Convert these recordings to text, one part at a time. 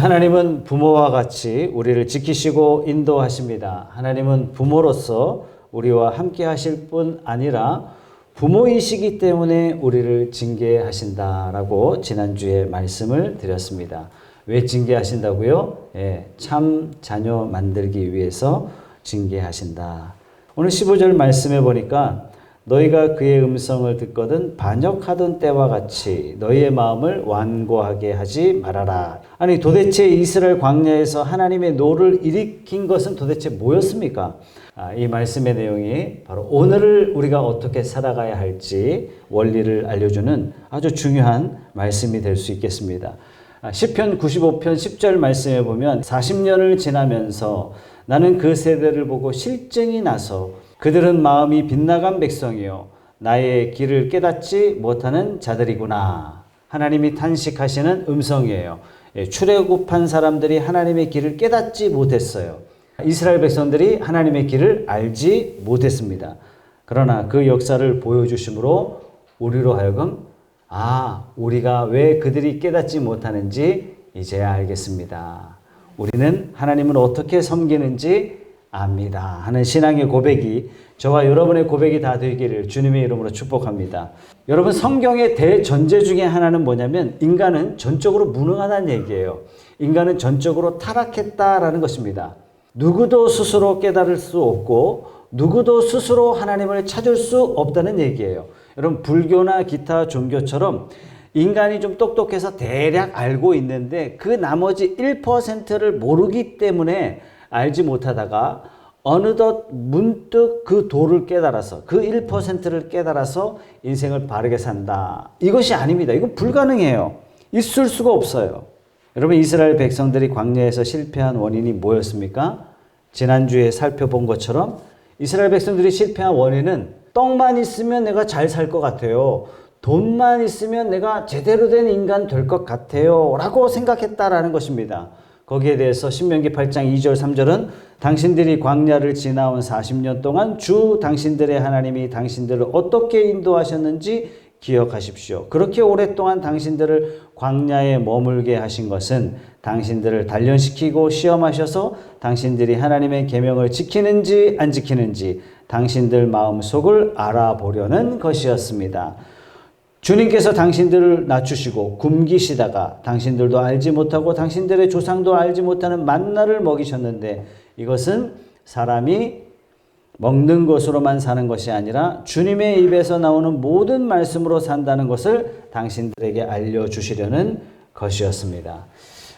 하나님은 부모와 같이 우리를 지키시고 인도하십니다. 하나님은 부모로서 우리와 함께 하실 뿐 아니라 부모이시기 때문에 우리를 징계하신다라고 지난주에 말씀을 드렸습니다. 왜 징계하신다고요? 참 자녀 만들기 위해서 징계하신다. 오늘 15절 말씀해 보니까 너희가 그의 음성을 듣거든 반역하던 때와 같이 너희의 마음을 완고하게 하지 말아라. 아니 도대체 이스라엘 광야에서 하나님의 노를 일으킨 것은 도대체 뭐였습니까? 이 말씀의 내용이 바로 오늘을 우리가 어떻게 살아가야 할지 원리를 알려주는 아주 중요한 말씀이 될 수 있겠습니다. 시편 95편 10절 말씀에 보면 40년을 지나면서 나는 그 세대를 보고 실증이 나서 그들은 마음이 빗나간 백성이요 나의 길을 깨닫지 못하는 자들이구나. 하나님이 탄식하시는 음성이에요. 출애굽한 사람들이 하나님의 길을 깨닫지 못했어요. 이스라엘 백성들이 하나님의 길을 알지 못했습니다. 그러나 그 역사를 보여주심으로 우리로 하여금 우리가 왜 그들이 깨닫지 못하는지 이제야 알겠습니다. 우리는 하나님을 어떻게 섬기는지 압니다 하는 신앙의 고백이 저와 여러분의 고백이 다 되기를 주님의 이름으로 축복합니다. 여러분, 성경의 대전제 중에 하나는 뭐냐면 인간은 전적으로 무능하다는 얘기예요. 인간은 전적으로 타락했다라는 것입니다. 누구도 스스로 깨달을 수 없고 누구도 스스로 하나님을 찾을 수 없다는 얘기예요. 여러분, 불교나 기타 종교처럼 인간이 좀 똑똑해서 대략 알고 있는데 그 나머지 1%를 모르기 때문에 알지 못하다가 어느덧 문득 그 도를 깨달아서 그 1%를 깨달아서 인생을 바르게 산다. 이것이 아닙니다. 이건 불가능해요. 있을 수가 없어요. 여러분, 이스라엘 백성들이 광야에서 실패한 원인이 뭐였습니까? 지난주에 살펴본 것처럼 이스라엘 백성들이 실패한 원인은 떡만 있으면 내가 잘 살 것 같아요. 돈만 있으면 내가 제대로 된 인간 될 것 같아요. 라고 생각했다라는 것입니다. 거기에 대해서 신명기 8장 2절 3절은 당신들이 광야를 지나온 40년 동안 주 당신들의 하나님이 당신들을 어떻게 인도하셨는지 기억하십시오. 그렇게 오랫동안 당신들을 광야에 머물게 하신 것은 당신들을 단련시키고 시험하셔서 당신들이 하나님의 계명을 지키는지 안 지키는지 당신들 마음속을 알아보려는 것이었습니다. 주님께서 당신들을 낮추시고 굶기시다가 당신들도 알지 못하고 당신들의 조상도 알지 못하는 만나를 먹이셨는데 이것은 사람이 먹는 것으로만 사는 것이 아니라 주님의 입에서 나오는 모든 말씀으로 산다는 것을 당신들에게 알려주시려는 것이었습니다.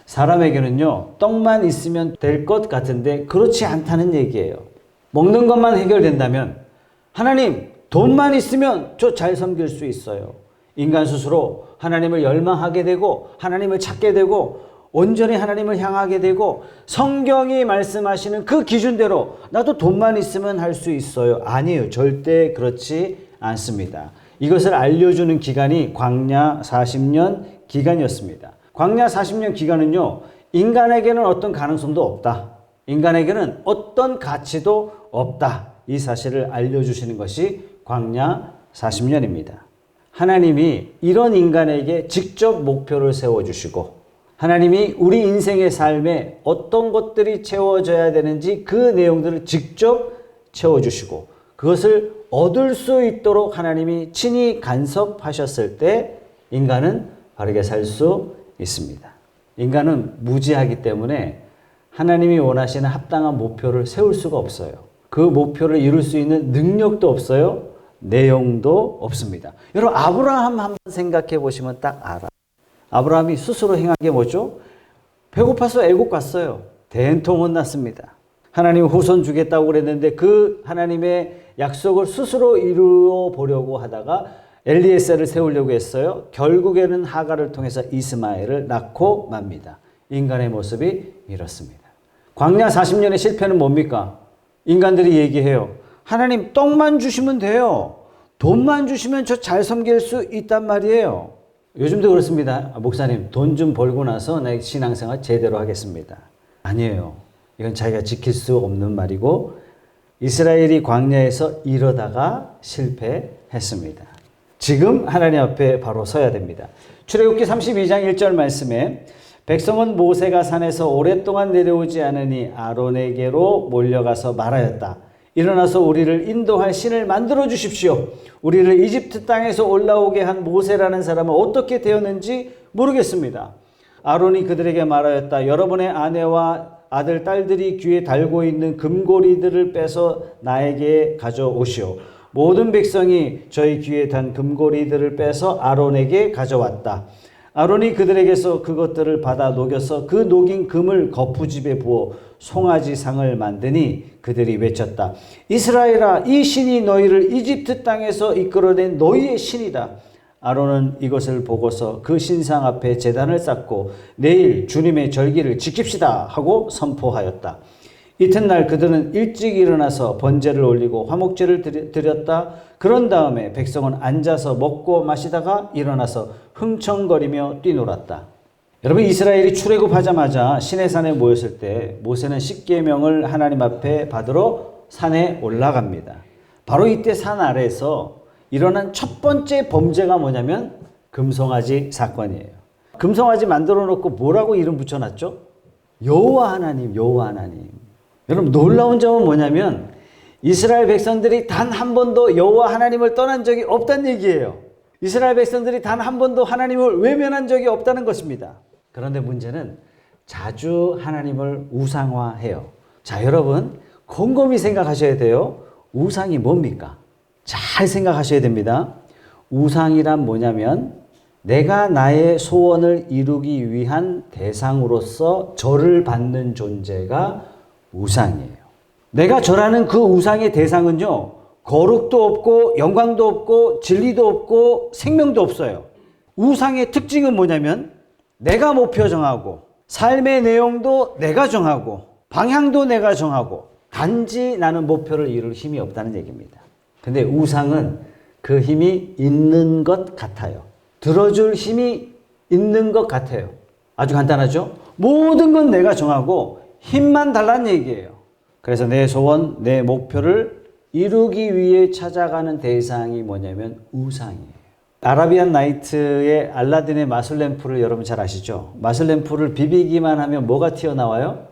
사람에게는요, 떡만 있으면 될 것 같은데 그렇지 않다는 얘기예요. 먹는 것만 해결된다면 하나님, 돈만 있으면 저 잘 섬길 수 있어요. 인간 스스로 하나님을 열망하게 되고 하나님을 찾게 되고 온전히 하나님을 향하게 되고 성경이 말씀하시는 그 기준대로 나도 돈만 있으면 할 수 있어요. 아니에요. 절대 그렇지 않습니다. 이것을 알려주는 기간이 광야 40년 기간이었습니다. 광야 40년 기간은요, 인간에게는 어떤 가능성도 없다. 인간에게는 어떤 가치도 없다. 이 사실을 알려주시는 것이 광야 40년입니다. 하나님이 이런 인간에게 직접 목표를 세워주시고 하나님이 우리 인생의 삶에 어떤 것들이 채워져야 되는지 그 내용들을 직접 채워주시고 그것을 얻을 수 있도록 하나님이 친히 간섭하셨을 때 인간은 바르게 살 수 있습니다. 인간은 무지하기 때문에 하나님이 원하시는 합당한 목표를 세울 수가 없어요. 그 목표를 이룰 수 있는 능력도 없어요. 내용도 없습니다. 여러분, 아브라함 한번 생각해 보시면 딱 알아. 아브라함이 스스로 행한 게 뭐죠? 배고파서 애국 갔어요. 된통 혼났습니다. 하나님 후손 주겠다고 그랬는데 그 하나님의 약속을 스스로 이루어 보려고 하다가 엘리에셀을 세우려고 했어요. 결국에는 하갈을 통해서 이스마엘을 낳고 맙니다. 인간의 모습이 이렇습니다. 광야 40년의 실패는 뭡니까? 인간들이 얘기해요. 하나님, 떡만 주시면 돼요. 돈만 주시면 저 잘 섬길 수 있단 말이에요. 요즘도 그렇습니다. 목사님, 돈 좀 벌고 나서 내 신앙생활 제대로 하겠습니다. 아니에요. 이건 자기가 지킬 수 없는 말이고 이스라엘이 광야에서 이러다가 실패했습니다. 지금 하나님 앞에 바로 서야 됩니다. 출애굽기 32장 1절 말씀에 백성은 모세가 산에서 오랫동안 내려오지 않으니 아론에게로 몰려가서 말하였다. 일어나서 우리를 인도할 신을 만들어 주십시오. 우리를 이집트 땅에서 올라오게 한 모세라는 사람은 어떻게 되었는지 모르겠습니다. 아론이 그들에게 말하였다. 여러분의 아내와 아들, 딸들이 귀에 달고 있는 금고리들을 빼서 나에게 가져오시오. 모든 백성이 저희 귀에 단 금고리들을 빼서 아론에게 가져왔다. 아론이 그들에게서 그것들을 받아 녹여서 그 녹인 금을 거푸집에 부어 송아지상을 만드니 그들이 외쳤다. 이스라엘아, 이 신이 너희를 이집트 땅에서 이끌어낸 너희의 신이다. 아론은 이것을 보고서 그 신상 앞에 제단을 쌓고 내일 주님의 절기를 지킵시다 하고 선포하였다. 이튿날 그들은 일찍 일어나서 번제를 올리고 화목제를 드렸다. 그런 다음에 백성은 앉아서 먹고 마시다가 일어나서 흥청거리며 뛰놀았다. 여러분, 이스라엘이 출애굽하자마자 시내산에 모였을 때 모세는 십계명을 하나님 앞에 받으러 산에 올라갑니다. 바로 이때 산 아래에서 일어난 첫 번째 범죄가 뭐냐면 금송아지 사건이에요. 금송아지 만들어 놓고 뭐라고 이름 붙여놨죠? 여호와 하나님, 여호와 하나님. 여러분, 놀라운 점은 뭐냐면 이스라엘 백성들이 단 한 번도 여호와 하나님을 떠난 적이 없다는 얘기예요. 이스라엘 백성들이 단 한 번도 하나님을 외면한 적이 없다는 것입니다. 그런데 문제는 자주 하나님을 우상화해요. 자, 여러분, 곰곰이 생각하셔야 돼요. 우상이 뭡니까? 잘 생각하셔야 됩니다. 우상이란 뭐냐면 내가 나의 소원을 이루기 위한 대상으로서 절을 받는 존재가 우상이에요. 내가 절하는 그 우상의 대상은요, 거룩도 없고 영광도 없고 진리도 없고 생명도 없어요. 우상의 특징은 뭐냐면 내가 목표 정하고 삶의 내용도 내가 정하고 방향도 내가 정하고 단지 나는 목표를 이룰 힘이 없다는 얘기입니다. 근데 우상은 그 힘이 있는 것 같아요. 들어줄 힘이 있는 것 같아요. 아주 간단하죠? 모든 건 내가 정하고 힘만 달라는 얘기예요. 그래서 내 소원, 내 목표를 이루기 위해 찾아가는 대상이 뭐냐면 우상이에요. 아라비안 나이트의 알라딘의 마술램프를 여러분 잘 아시죠? 마술램프를 비비기만 하면 뭐가 튀어나와요?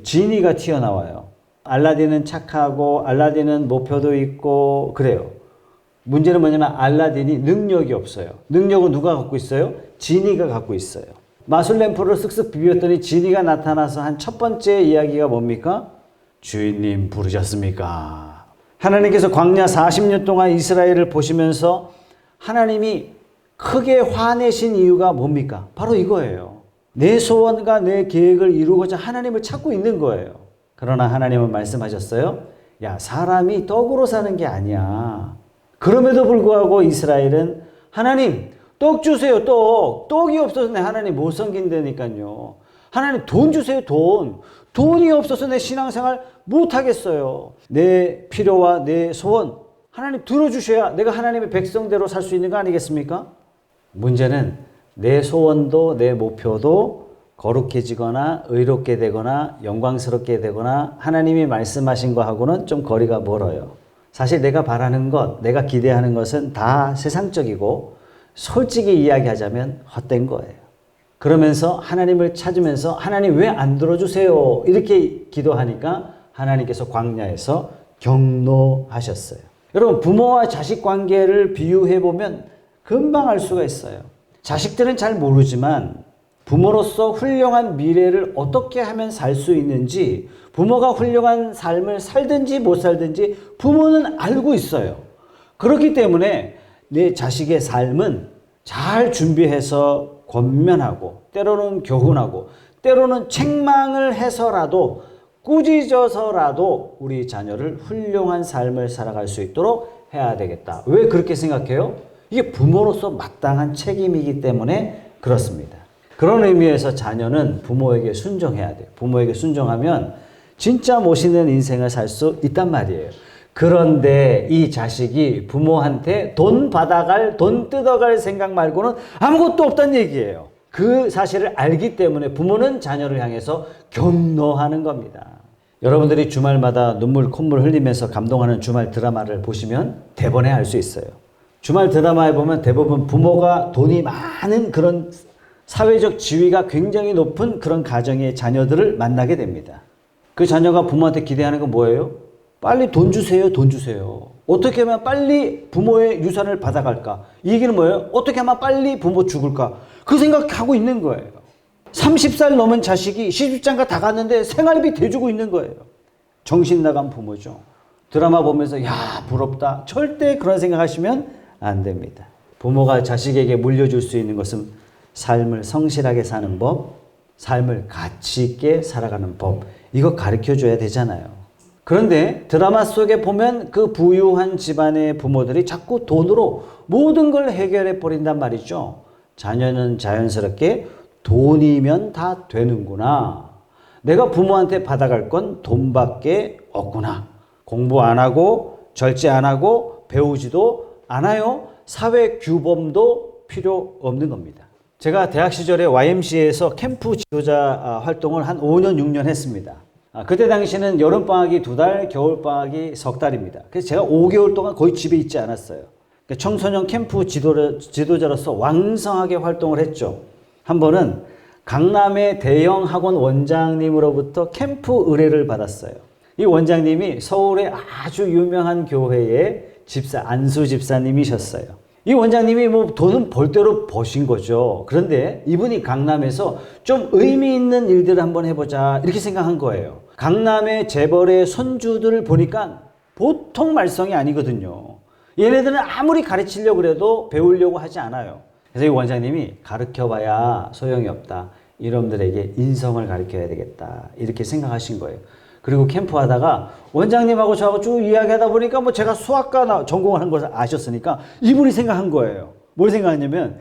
지니가 튀어나와요. 알라딘은 착하고 알라딘은 목표도 있고 그래요. 문제는 뭐냐면 알라딘이 능력이 없어요. 능력은 누가 갖고 있어요? 지니가 갖고 있어요. 마술램프를 쓱쓱 비볐더니 지니가 나타나서 한 첫 번째 이야기가 뭡니까? 주인님 부르셨습니까? 하나님께서 광야 40년 동안 이스라엘을 보시면서 하나님이 크게 화내신 이유가 뭡니까? 바로 이거예요. 내 소원과 내 계획을 이루고자 하나님을 찾고 있는 거예요. 그러나 하나님은 말씀하셨어요. 야, 사람이 떡으로 사는 게 아니야. 그럼에도 불구하고 이스라엘은 하나님 떡 주세요. 떡이 없어서 내 하나님 못 섬긴다니까요. 하나님 돈 주세요. 돈이 없어서 내 신앙생활 못 하겠어요. 내 필요와 내 소원 하나님 들어주셔야 내가 하나님의 백성대로 살 수 있는 거 아니겠습니까? 문제는 내 소원도 내 목표도 거룩해지거나 의롭게 되거나 영광스럽게 되거나 하나님이 말씀하신 거하고는 좀 거리가 멀어요. 사실 내가 바라는 것, 내가 기대하는 것은 다 세상적이고 솔직히 이야기하자면 헛된 거예요. 그러면서 하나님을 찾으면서 하나님 왜 안 들어주세요? 이렇게 기도하니까 하나님께서 광야에서 경노하셨어요. 여러분, 부모와 자식 관계를 비유해보면 금방 알 수가 있어요. 자식들은 잘 모르지만 부모로서 훌륭한 미래를 어떻게 하면 살 수 있는지, 부모가 훌륭한 삶을 살든지 못 살든지 부모는 알고 있어요. 그렇기 때문에 내 자식의 삶은 잘 준비해서 권면하고 때로는 교훈하고 때로는 책망을 해서라도 꾸짖어서라도 우리 자녀를 훌륭한 삶을 살아갈 수 있도록 해야 되겠다. 왜 그렇게 생각해요? 이게 부모로서 마땅한 책임이기 때문에 그렇습니다. 그런 의미에서 자녀는 부모에게 순종해야 돼요. 부모에게 순종하면 진짜 멋있는 인생을 살 수 있단 말이에요. 그런데 이 자식이 부모한테 돈 받아갈, 돈 뜯어갈 생각 말고는 아무것도 없다는 얘기예요. 그 사실을 알기 때문에 부모는 자녀를 향해서 경노하는 겁니다. 여러분들이 주말마다 눈물 콧물 흘리면서 감동하는 주말 드라마를 보시면 대본에 알 수 있어요. 주말 드라마에 보면 대부분 부모가 돈이 많은 그런 사회적 지위가 굉장히 높은 그런 가정의 자녀들을 만나게 됩니다. 그 자녀가 부모한테 기대하는 건 뭐예요? 빨리 돈 주세요, 돈 주세요. 어떻게 하면 빨리 부모의 유산을 받아갈까? 이 얘기는 뭐예요? 어떻게 하면 빨리 부모 죽을까? 그 생각하고 있는 거예요. 30살 넘은 자식이 시집장가 다 갔는데 생활비 대주고 있는 거예요. 정신 나간 부모죠. 드라마 보면서 야 부럽다. 절대 그런 생각하시면 안 됩니다. 부모가 자식에게 물려줄 수 있는 것은 삶을 성실하게 사는 법, 삶을 가치 있게 살아가는 법, 이거 가르쳐줘야 되잖아요. 그런데 드라마 속에 보면 그 부유한 집안의 부모들이 자꾸 돈으로 모든 걸 해결해 버린단 말이죠. 자녀는 자연스럽게 돈이면 다 되는구나. 내가 부모한테 받아갈 건 돈밖에 없구나. 공부 안 하고 절제 안 하고 배우지도 않아요. 사회 규범도 필요 없는 겁니다. 제가 대학 시절에 YMCA에서 캠프 지도자 활동을 한 5년, 6년 했습니다. 그때 당시는 여름방학이 2달, 겨울방학이 석 달입니다. 그래서 제가 5개월 동안 거의 집에 있지 않았어요. 청소년 캠프 지도자로서 왕성하게 활동을 했죠. 한 번은 강남의 대형 학원 원장님으로부터 캠프 의뢰를 받았어요. 이 원장님이 서울의 아주 유명한 교회의 집사, 안수 집사님이셨어요. 이 원장님이 뭐 돈은 벌 대로 버신 거죠. 그런데 이분이 강남에서 좀 의미 있는 일들을 한번 해보자 이렇게 생각한 거예요. 강남의 재벌의 손주들을 보니까 보통 말썽이 아니거든요. 얘네들은 아무리 가르치려고 해도 배우려고 하지 않아요. 그래서 이 원장님이 가르쳐봐야 소용이 없다. 이놈들에게 인성을 가르쳐야 되겠다. 이렇게 생각하신 거예요. 그리고 캠프 하다가 원장님하고 저하고 쭉 이야기하다 보니까 뭐 제가 수학과 전공하는 것을 아셨으니까 이분이 생각한 거예요. 뭘 생각했냐면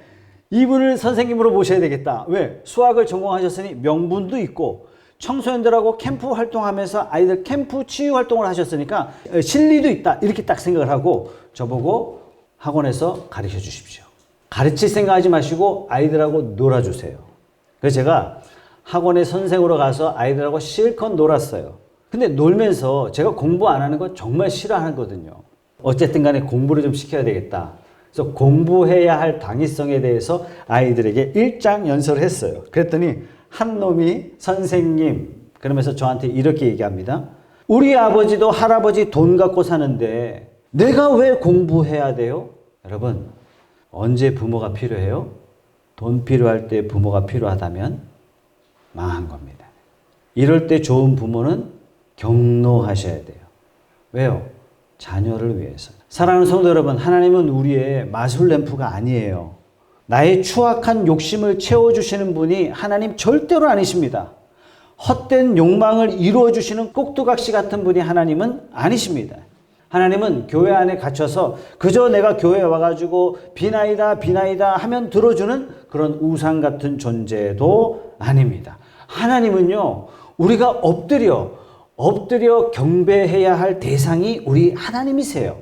이분을 선생님으로 모셔야 되겠다. 왜? 수학을 전공하셨으니 명분도 있고 청소년들하고 캠프 활동하면서 아이들 캠프 치유 활동을 하셨으니까 실리도 있다. 이렇게 딱 생각을 하고 저보고 학원에서 가르쳐 주십시오. 가르칠 생각하지 마시고 아이들하고 놀아주세요. 그래서 제가 학원에 선생으로 가서 아이들하고 실컷 놀았어요. 근데 놀면서 제가 공부 안 하는 거 정말 싫어하거든요. 어쨌든 간에 공부를 좀 시켜야 되겠다. 그래서 공부해야 할 당위성에 대해서 아이들에게 일장연설을 했어요. 그랬더니 한 놈이 선생님 그러면서 저한테 이렇게 얘기합니다. 우리 아버지도 할아버지 돈 갖고 사는데 내가 왜 공부해야 돼요? 여러분 언제 부모가 필요해요? 돈 필요할 때 부모가 필요하다면 망한 겁니다. 이럴 때 좋은 부모는 경노하셔야 돼요. 왜요? 자녀를 위해서. 사랑하는 성도 여러분, 하나님은 우리의 마술 램프가 아니에요. 나의 추악한 욕심을 채워주시는 분이 하나님 절대로 아니십니다. 헛된 욕망을 이루어주시는 꼭두각시 같은 분이 하나님은 아니십니다. 하나님은 교회 안에 갇혀서 그저 내가 교회에 와가지고 비나이다 비나이다 하면 들어주는 그런 우상 같은 존재도 아닙니다. 하나님은요, 우리가 엎드려 경배해야 할 대상이 우리 하나님이세요.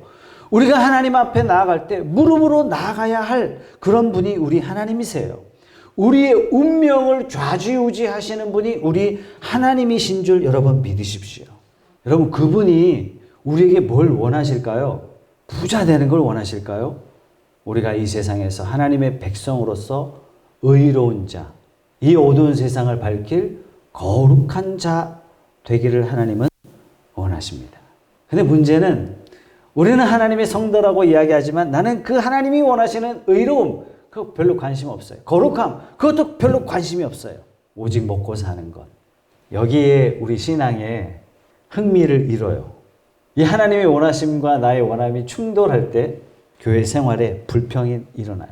우리가 하나님 앞에 나아갈 때 무릎으로 나아가야 할 그런 분이 우리 하나님이세요. 우리의 운명을 좌지우지하시는 분이 우리 하나님이신 줄 여러분 믿으십시오. 여러분 그분이 우리에게 뭘 원하실까요? 부자 되는 걸 원하실까요? 우리가 이 세상에서 하나님의 백성으로서 의로운 자, 이 어두운 세상을 밝힐 거룩한 자 되기를 하나님은 원하십니다. 근데 문제는 우리는 하나님의 성도라고 이야기하지만 나는 그 하나님이 원하시는 의로움, 그거 별로 관심 없어요. 거룩함, 그것도 별로 관심이 없어요. 오직 먹고 사는 것. 여기에 우리 신앙에 흥미를 잃어요. 이 하나님의 원하심과 나의 원함이 충돌할 때 교회 생활에 불평이 일어나요.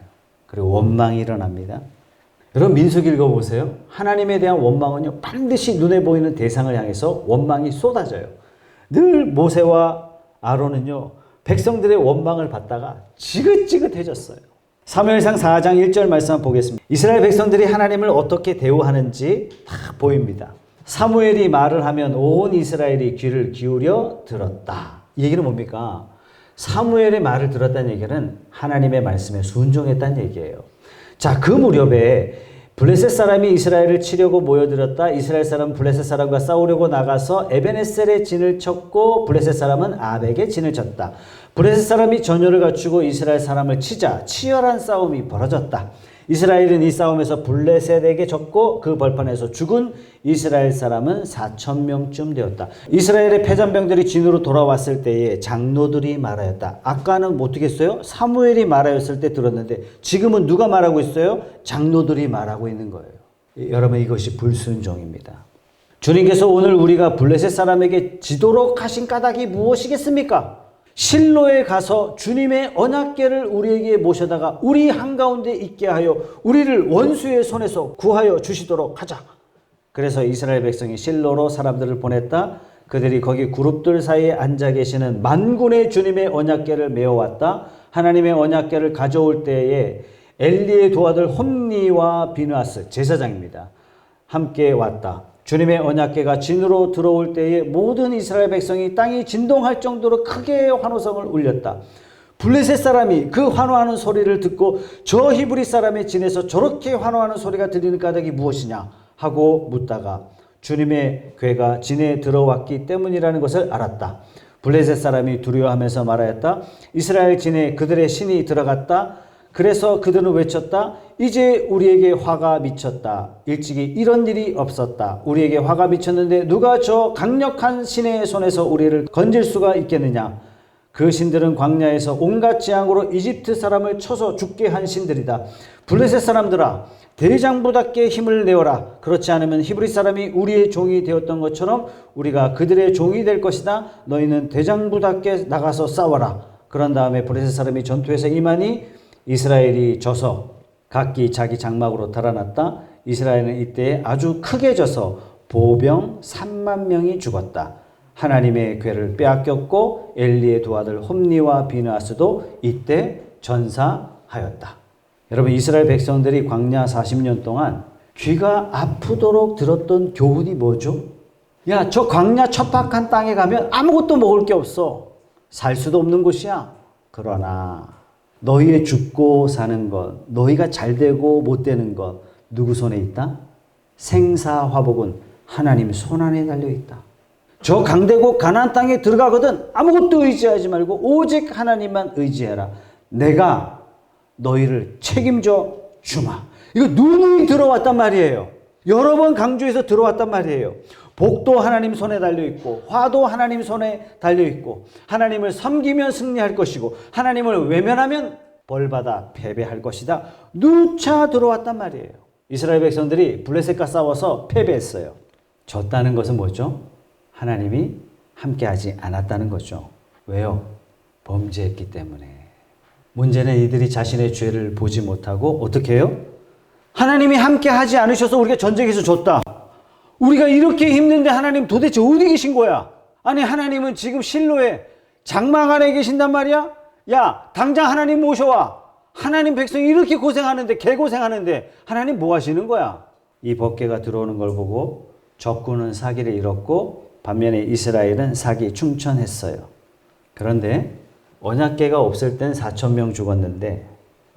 그리고 원망이 일어납니다. 여러분 민수기 읽어보세요. 하나님에 대한 원망은요 반드시 눈에 보이는 대상을 향해서 원망이 쏟아져요. 늘 모세와 아론은요 백성들의 원망을 받다가 지긋지긋해졌어요. 사무엘상 4장 1절 말씀 한번 보겠습니다. 이스라엘 백성들이 하나님을 어떻게 대우하는지 다 보입니다. 사무엘이 말을 하면 온 이스라엘이 귀를 기울여 들었다. 이 얘기는 뭡니까? 사무엘의 말을 들었다는 얘기는 하나님의 말씀에 순종했다는 얘기예요. 자, 그 무렵에 블레셋 사람이 이스라엘을 치려고 모여들었다. 이스라엘 사람은 블레셋 사람과 싸우려고 나가서 에베네셀에 진을 쳤고 블레셋 사람은 아벡에 진을 쳤다. 블레셋 사람이 전열을 갖추고 이스라엘 사람을 치자 치열한 싸움이 벌어졌다. 이스라엘은 이 싸움에서 블레셋에게 졌고 그 벌판에서 죽은 이스라엘 사람은 4,000명쯤 되었다. 이스라엘의 패전병들이 진으로 돌아왔을 때에 장로들이 말하였다. 아까는 어떻게 했어요? 사무엘이 말하였을 때 들었는데 지금은 누가 말하고 있어요? 장로들이 말하고 있는 거예요. 여러분, 이것이 불순종입니다. 주님께서 오늘 우리가 블레셋 사람에게 지도록 하신 까닭이 무엇이겠습니까? 실로에 가서 주님의 언약궤를 우리에게 모셔다가 우리 한가운데 있게 하여 우리를 원수의 손에서 구하여 주시도록 하자. 그래서 이스라엘 백성이 실로로 사람들을 보냈다. 그들이 거기 그룹들 사이에 앉아 계시는 만군의 주님의 언약궤를 메어왔다. 하나님의 언약궤를 가져올 때에 엘리의 두 아들 홈니와 비느하스 제사장입니다. 함께 왔다. 주님의 언약궤가 진으로 들어올 때에 모든 이스라엘 백성이 땅이 진동할 정도로 크게 환호성을 울렸다. 블레셋 사람이 그 환호하는 소리를 듣고 저 히브리 사람의 진에서 저렇게 환호하는 소리가 들리는 까닭이 무엇이냐 하고 묻다가 주님의 궤가 진에 들어왔기 때문이라는 것을 알았다. 블레셋 사람이 두려워하면서 말하였다. 이스라엘 진에 그들의 신이 들어갔다. 그래서 그들은 외쳤다. 이제 우리에게 화가 미쳤다. 일찍이 이런 일이 없었다. 우리에게 화가 미쳤는데 누가 저 강력한 신의 손에서 우리를 건질 수가 있겠느냐. 그 신들은 광야에서 온갖 재앙으로 이집트 사람을 쳐서 죽게 한 신들이다. 블레셋 사람들아, 대장부답게 힘을 내어라. 그렇지 않으면 히브리 사람이 우리의 종이 되었던 것처럼 우리가 그들의 종이 될 것이다. 너희는 대장부답게 나가서 싸워라. 그런 다음에 블레셋 사람이 전투에서 임하니 이스라엘이 져서 각기 자기 장막으로 달아났다. 이스라엘은 이때 아주 크게 져서 보병 3만 명이 죽었다. 하나님의 궤를 빼앗겼고 엘리의 두 아들 홈니와 비느하스도 이때 전사하였다. 여러분, 이스라엘 백성들이 광야 40년 동안 귀가 아프도록 들었던 교훈이 뭐죠? 야, 저 광야 척박한 땅에 가면 아무것도 먹을 게 없어. 살 수도 없는 곳이야. 그러나 너희의 죽고 사는 것, 너희가 잘 되고 못 되는 것 누구 손에 있다? 생사화복은 하나님 손안에 달려있다. 저 강대국 가나안 땅에 들어가거든 아무것도 의지하지 말고 오직 하나님만 의지해라. 내가 너희를 책임져 주마. 이거 누누이 들어왔단 말이에요. 여러 번 강조해서 들어왔단 말이에요. 복도 하나님 손에 달려있고 화도 하나님 손에 달려있고 하나님을 섬기면 승리할 것이고 하나님을 외면하면 벌받아 패배할 것이다. 누차 들어왔단 말이에요. 이스라엘 백성들이 블레셋과 싸워서 패배했어요. 졌다는 것은 뭐죠? 하나님이 함께하지 않았다는 거죠. 왜요? 범죄했기 때문에. 문제는 이들이 자신의 죄를 보지 못하고 어떻게 해요? 하나님이 함께하지 않으셔서 우리가 전쟁에서 졌다. 우리가 이렇게 힘든데 하나님 도대체 어디 계신 거야? 아니, 하나님은 지금 실로에 장막 안에 계신단 말이야? 야, 당장 하나님 모셔와. 하나님 백성이 이렇게 고생하는데, 개고생하는데 하나님 뭐 하시는 거야? 이 법궤가 들어오는 걸 보고 적군은 사기를 잃었고 반면에 이스라엘은 사기 충천했어요. 그런데 언약궤가 없을 땐 4,000명 죽었는데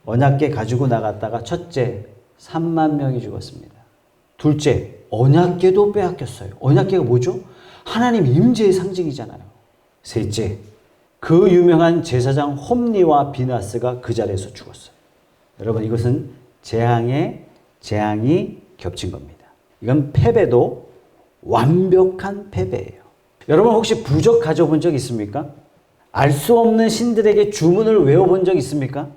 언약궤 가지고 나갔다가 첫째 3만 명이 죽었습니다. 둘째, 언약궤도 빼앗겼어요. 언약궤가 뭐죠? 하나님 임재의 상징이잖아요. 셋째, 그 유명한 제사장 홈니와 비느하스가 그 자리에서 죽었어요. 여러분, 이것은 재앙이 겹친 겁니다. 이건 패배도 완벽한 패배예요. 여러분, 혹시 부적 가져본 적 있습니까? 알 수 없는 신들에게 주문을 외워본 적 있습니까?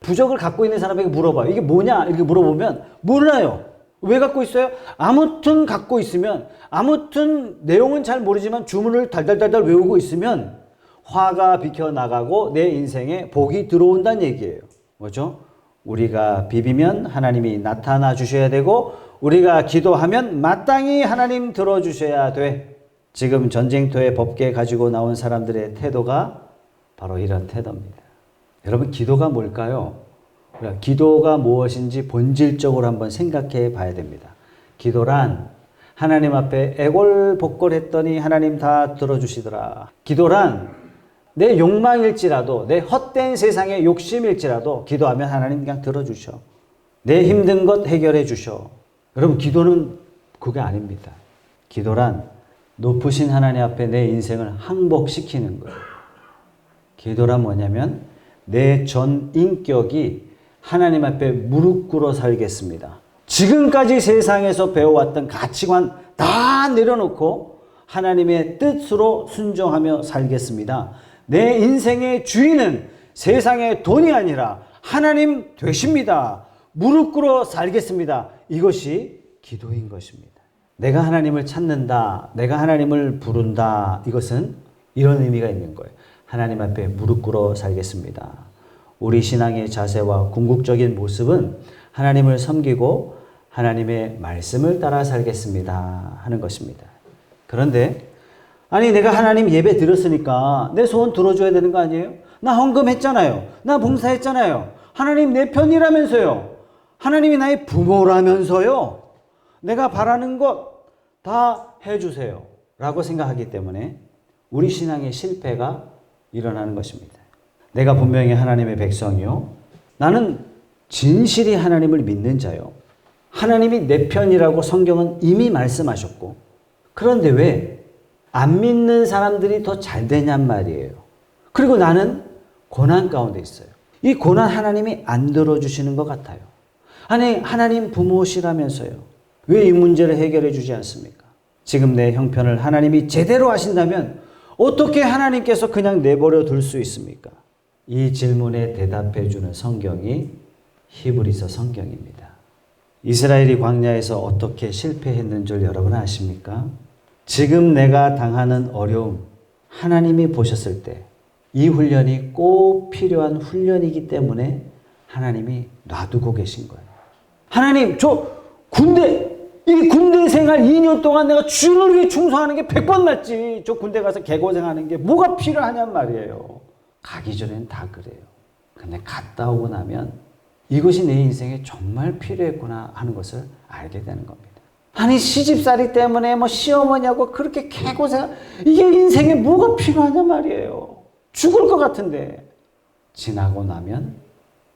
부적을 갖고 있는 사람에게 물어봐요. 이게 뭐냐? 이렇게 물어보면 몰라요. 왜 갖고 있어요? 아무튼 갖고 있으면, 아무튼 내용은 잘 모르지만 주문을 달달달달 외우고 있으면 화가 비켜나가고 내 인생에 복이 들어온다는 얘기예요. 뭐죠? 우리가 비비면 하나님이 나타나 주셔야 되고 우리가 기도하면 마땅히 하나님 들어주셔야 돼. 지금 전쟁터에 법궤 가지고 나온 사람들의 태도가 바로 이런 태도입니다. 여러분, 기도가 뭘까요? 기도가 무엇인지 본질적으로 한번 생각해 봐야 됩니다. 기도란 하나님 앞에 애걸복걸했더니 하나님 다 들어주시더라. 기도란 내 욕망일지라도, 내 헛된 세상의 욕심일지라도 기도하면 하나님 그냥 들어주셔. 내 힘든 것 해결해 주셔. 여러분, 기도는 그게 아닙니다. 기도란 높으신 하나님 앞에 내 인생을 항복시키는 거예요. 기도란 뭐냐면 내 전 인격이 하나님 앞에 무릎 꿇어 살겠습니다. 지금까지 세상에서 배워왔던 가치관 다 내려놓고 하나님의 뜻으로 순종하며 살겠습니다. 내 인생의 주인은 세상의 돈이 아니라 하나님 되십니다. 무릎 꿇어 살겠습니다. 이것이 기도인 것입니다. 내가 하나님을 찾는다, 내가 하나님을 부른다, 이것은 이런 의미가 있는 거예요. 하나님 앞에 무릎 꿇어 살겠습니다. 우리 신앙의 자세와 궁극적인 모습은 하나님을 섬기고 하나님의 말씀을 따라 살겠습니다 하는 것입니다. 그런데 아니 내가 하나님 예배 드렸으니까 내 소원 들어줘야 되는 거 아니에요? 나 헌금했잖아요. 나 봉사했잖아요. 하나님 내 편이라면서요. 하나님이 나의 부모라면서요. 내가 바라는 것 다 해주세요 라고 생각하기 때문에 우리 신앙의 실패가 일어나는 것입니다. 내가 분명히 하나님의 백성이요. 나는 진실이 하나님을 믿는 자요. 하나님이 내 편이라고 성경은 이미 말씀하셨고, 그런데 왜 안 믿는 사람들이 더 잘 되냔 말이에요. 그리고 나는 고난 가운데 있어요. 이 고난 하나님이 안 들어주시는 것 같아요. 아니 하나님 부모시라면서요. 왜 이 문제를 해결해 주지 않습니까? 지금 내 형편을 하나님이 제대로 하신다면 어떻게 하나님께서 그냥 내버려 둘 수 있습니까? 이 질문에 대답해 주는 성경이 히브리서 성경입니다. 이스라엘이 광야에서 어떻게 실패했는 줄 여러분 아십니까? 지금 내가 당하는 어려움, 하나님이 보셨을 때 이 훈련이 꼭 필요한 훈련이기 때문에 하나님이 놔두고 계신 거예요. 하나님, 이 군대 생활 2년 동안 내가 주를 위해 충성하는 게 100번 낫지. 저 군대 가서 개고생하는 게 뭐가 필요하냔 말이에요. 가기 전엔 다 그래요. 근데 갔다 오고 나면 이것이 내 인생에 정말 필요했구나 하는 것을 알게 되는 겁니다. 아니 시집살이 때문에 시어머니하고 그렇게 개고생, 이게 인생에 뭐가 필요하냔 말이에요. 죽을 것 같은데 지나고 나면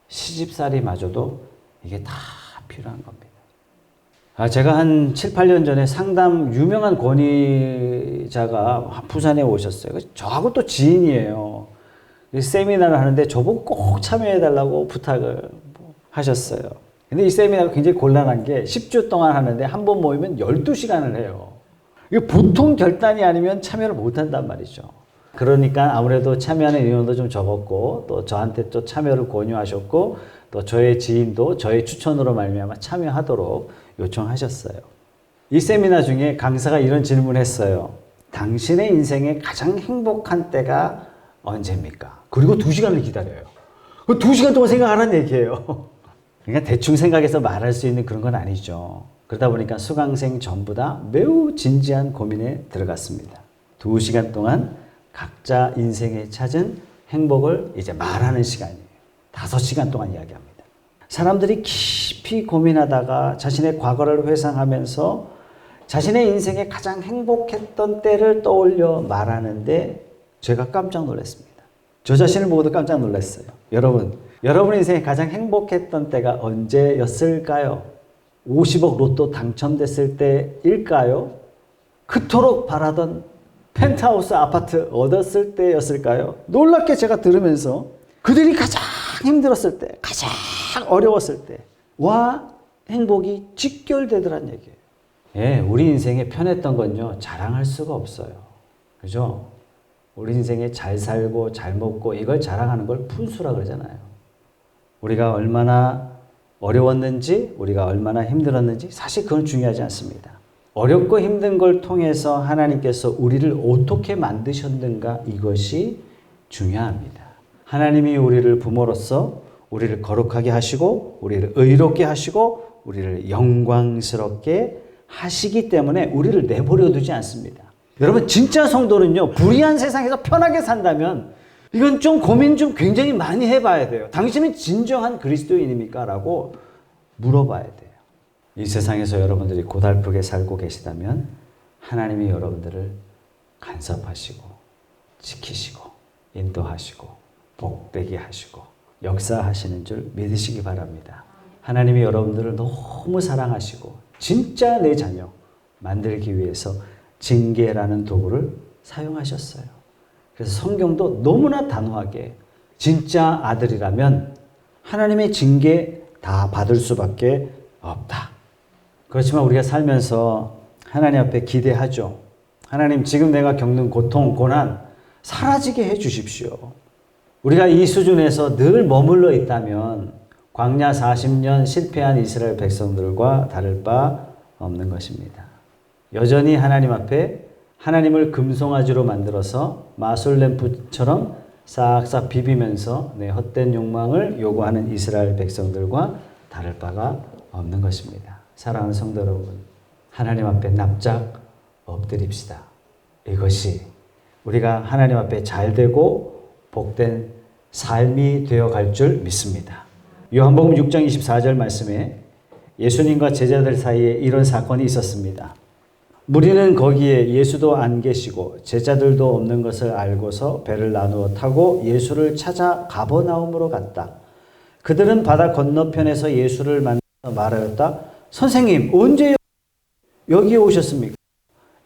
시집살이마저도 이게 다 필요한 겁니다. 제가 한 7, 8년 전에 상담 유명한 권위자가 부산에 오셨어요. 저하고 또 지인이에요. 세미나를 하는데 저보고 꼭 참여해달라고 부탁을 하셨어요. 근데 이 세미나가 굉장히 곤란한 게 10주 동안 하는데 한 번 모이면 12시간을 해요. 이게 보통 결단이 아니면 참여를 못 한단 말이죠. 그러니까 아무래도 참여하는 인원도 좀 적었고 또 저한테 또 참여를 권유하셨고 또 저의 지인도 저의 추천으로 말미암아 참여하도록 요청하셨어요. 이 세미나 중에 강사가 이런 질문을 했어요. 당신의 인생에 가장 행복한 때가 언제입니까? 그리고 2시간을 기다려요. 그 2시간 동안 생각하라는 얘기예요. 그러니까 대충 생각해서 말할 수 있는 그런 건 아니죠. 그러다 보니까 수강생 전부 다 매우 진지한 고민에 들어갔습니다. 2시간 동안 각자 인생에 찾은 행복을 이제 말하는 시간이에요. 5시간 동안 이야기합니다. 사람들이 깊이 고민하다가 자신의 과거를 회상하면서 자신의 인생에 가장 행복했던 때를 떠올려 말하는데 제가 깜짝 놀랐습니다. 저 자신을 보고도 깜짝 놀랐어요. 여러분 인생에 가장 행복했던 때가 언제였을까요? 50억 로또 당첨됐을 때일까요? 그토록 바라던 펜트하우스 아파트 얻었을 때였을까요? 놀랍게 제가 들으면서 그들이 가장 힘들었을 때, 가장 어려웠을 때와 행복이 직결되더란 얘기예요. 예, 우리 인생에 편했던 건요, 자랑할 수가 없어요. 그죠? 우리 인생에 잘 살고 잘 먹고 이걸 자랑하는 걸 푼수라 그러잖아요. 우리가 얼마나 어려웠는지, 우리가 얼마나 힘들었는지 사실 그건 중요하지 않습니다. 어렵고 힘든 걸 통해서 하나님께서 우리를 어떻게 만드셨는가, 이것이 중요합니다. 하나님이 우리를 부모로서 우리를 거룩하게 하시고 우리를 의롭게 하시고 우리를 영광스럽게 하시기 때문에 우리를 내버려 두지 않습니다. 여러분 진짜 성도는요, 불의한 세상에서 편하게 산다면 이건 좀 고민 좀 굉장히 많이 해봐야 돼요. 당신은 진정한 그리스도인입니까? 라고 물어봐야 돼요. 이 세상에서 여러분들이 고달프게 살고 계시다면 하나님이 여러분들을 간섭하시고 지키시고 인도하시고 복되게 하시고 역사하시는 줄 믿으시기 바랍니다. 하나님이 여러분들을 너무 사랑하시고 진짜 내 자녀 만들기 위해서 징계라는 도구를 사용하셨어요. 그래서 성경도 너무나 단호하게 진짜 아들이라면 하나님의 징계 다 받을 수밖에 없다. 그렇지만 우리가 살면서 하나님 앞에 기대하죠. 하나님, 지금 내가 겪는 고통, 고난 사라지게 해 주십시오. 우리가 이 수준에서 늘 머물러 있다면 광야 40년 실패한 이스라엘 백성들과 다를 바 없는 것입니다. 여전히 하나님 앞에 하나님을 금송아지로 만들어서 마술램프처럼 싹싹 비비면서 내 헛된 욕망을 요구하는 이스라엘 백성들과 다를 바가 없는 것입니다. 사랑하는 성도 여러분, 하나님 앞에 납작 엎드립시다. 이것이 우리가 하나님 앞에 잘되고 복된 삶이 되어갈 줄 믿습니다. 요한복음 6장 24절 말씀에 예수님과 제자들 사이에 이런 사건이 있었습니다. 무리는 거기에 예수도 안 계시고 제자들도 없는 것을 알고서 배를 나누어 타고 예수를 찾아 가버나움으로 갔다. 그들은 바다 건너편에서 예수를 만나 말하였다. 선생님, 언제 여기에 오셨습니까?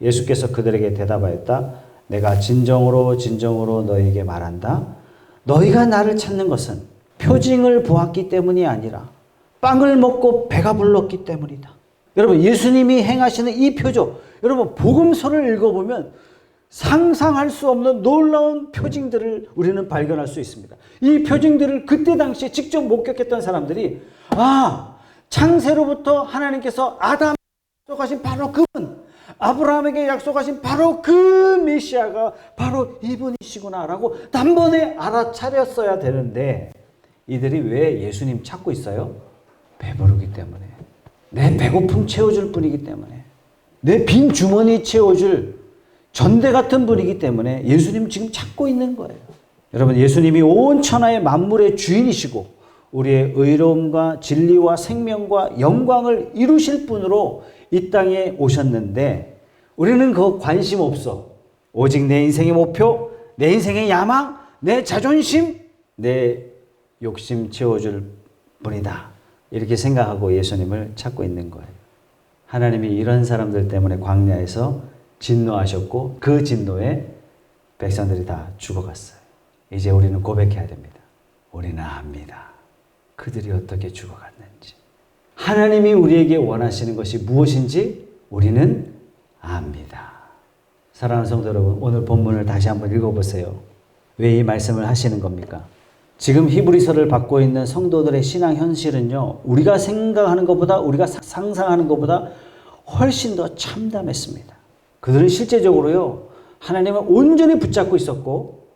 예수께서 그들에게 대답하였다. 내가 진정으로 진정으로 너희에게 말한다. 너희가 나를 찾는 것은 표징을 보았기 때문이 아니라 빵을 먹고 배가 불렀기 때문이다. 여러분, 예수님이 행하시는 이 표적, 여러분 복음서를 읽어보면 상상할 수 없는 놀라운 표징들을 우리는 발견할 수 있습니다. 이 표징들을 그때 당시에 직접 목격했던 사람들이 창세로부터 하나님께서 아담에게 약속하신 바로 그분, 아브라함에게 약속하신 바로 그 메시아가 바로 이분이시구나라고 단번에 알아차렸어야 되는데 이들이 왜 예수님 찾고 있어요? 배부르기 때문에, 내 배고픔 채워줄 분이기 때문에, 내 빈 주머니 채워줄 전대 같은 분이기 때문에 예수님 지금 찾고 있는 거예요. 여러분, 예수님이 온 천하의 만물의 주인이시고 우리의 의로움과 진리와 생명과 영광을 이루실 분으로 이 땅에 오셨는데 우리는 그거 관심 없어. 오직 내 인생의 목표, 내 인생의 야망, 내 자존심, 내 욕심 채워줄 분이다. 이렇게 생각하고 예수님을 찾고 있는 거예요. 하나님이 이런 사람들 때문에 광야에서 진노하셨고 그 진노에 백성들이 다 죽어갔어요. 이제 우리는 고백해야 됩니다. 우리는 압니다. 그들이 어떻게 죽어갔는지. 하나님이 우리에게 원하시는 것이 무엇인지 우리는 압니다. 사랑하는 성도 여러분, 오늘 본문을 다시 한번 읽어보세요. 왜 이 말씀을 하시는 겁니까? 지금 히브리서를 받고 있는 성도들의 신앙 현실은요, 우리가 생각하는 것보다, 우리가 상상하는 것보다 훨씬 더 참담했습니다. 그들은 실제적으로요, 하나님을 온전히 붙잡고 있었고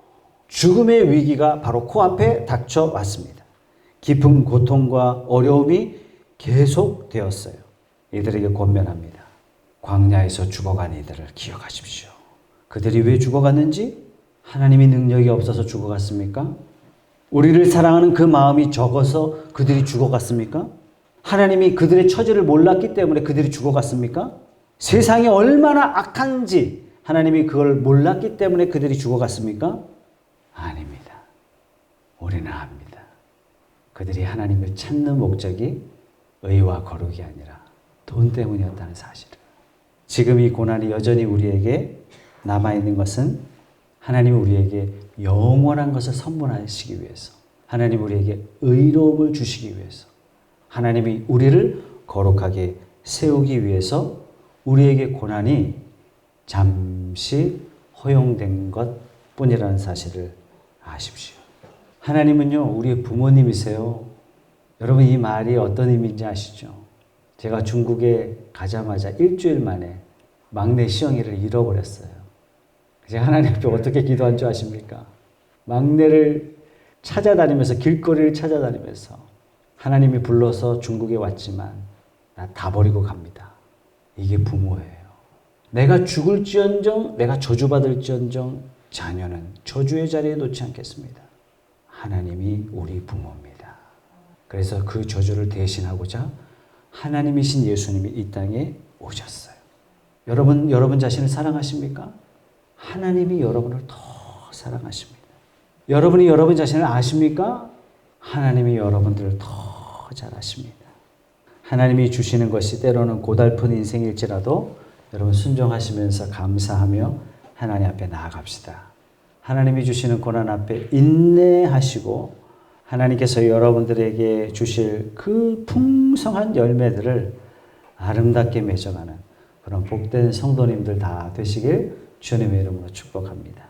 죽음의 위기가 바로 코앞에 닥쳐왔습니다. 깊은 고통과 어려움이 계속되었어요. 이들에게 권면합니다. 광야에서 죽어간 이들을 기억하십시오. 그들이 왜 죽어갔는지? 하나님이 능력이 없어서 죽어갔습니까? 우리를 사랑하는 그 마음이 적어서 그들이 죽어갔습니까? 하나님이 그들의 처지를 몰랐기 때문에 그들이 죽어갔습니까? 세상이 얼마나 악한지 하나님이 그걸 몰랐기 때문에 그들이 죽어갔습니까? 아닙니다. 우리는 압니다. 그들이 하나님을 찾는 목적이 의와 거룩이 아니라 돈 때문이었다는 사실을. 지금 이 고난이 여전히 우리에게 남아있는 것은 하나님이 우리에게 영원한 것을 선물하시기 위해서, 하나님이 우리에게 의로움을 주시기 위해서, 하나님이 우리를 거룩하게 세우기 위해서 우리에게 고난이 잠시 허용된 것 뿐이라는 사실을 아십시오. 하나님은요, 우리의 부모님이세요. 여러분, 이 말이 어떤 의미인지 아시죠? 제가 중국에 가자마자 일주일 만에 막내 시영이를 잃어버렸어요. 제가 하나님 앞에 어떻게 기도한 줄 아십니까? 막내를 찾아다니면서, 길거리를 찾아다니면서 하나님이 불러서 중국에 왔지만 나 다 버리고 갑니다. 이게 부모예요. 내가 죽을지언정, 내가 저주받을지언정 자녀는 저주의 자리에 놓지 않겠습니다. 하나님이 우리 부모입니다. 그래서 그 저주를 대신하고자 하나님이신 예수님이 이 땅에 오셨어요. 여러분 자신을 사랑하십니까? 하나님이 여러분을 더 사랑하십니다. 여러분이 여러분 자신을 아십니까? 하나님이 여러분들을 더 잘 아십니다. 하나님이 주시는 것이 때로는 고달픈 인생일지라도 여러분 순종하시면서 감사하며 하나님 앞에 나아갑시다. 하나님이 주시는 고난 앞에 인내하시고 하나님께서 여러분들에게 주실 그 풍성한 열매들을 아름답게 맺어가는 그런 복된 성도님들 다 되시길 주님의 이름으로 축복합니다.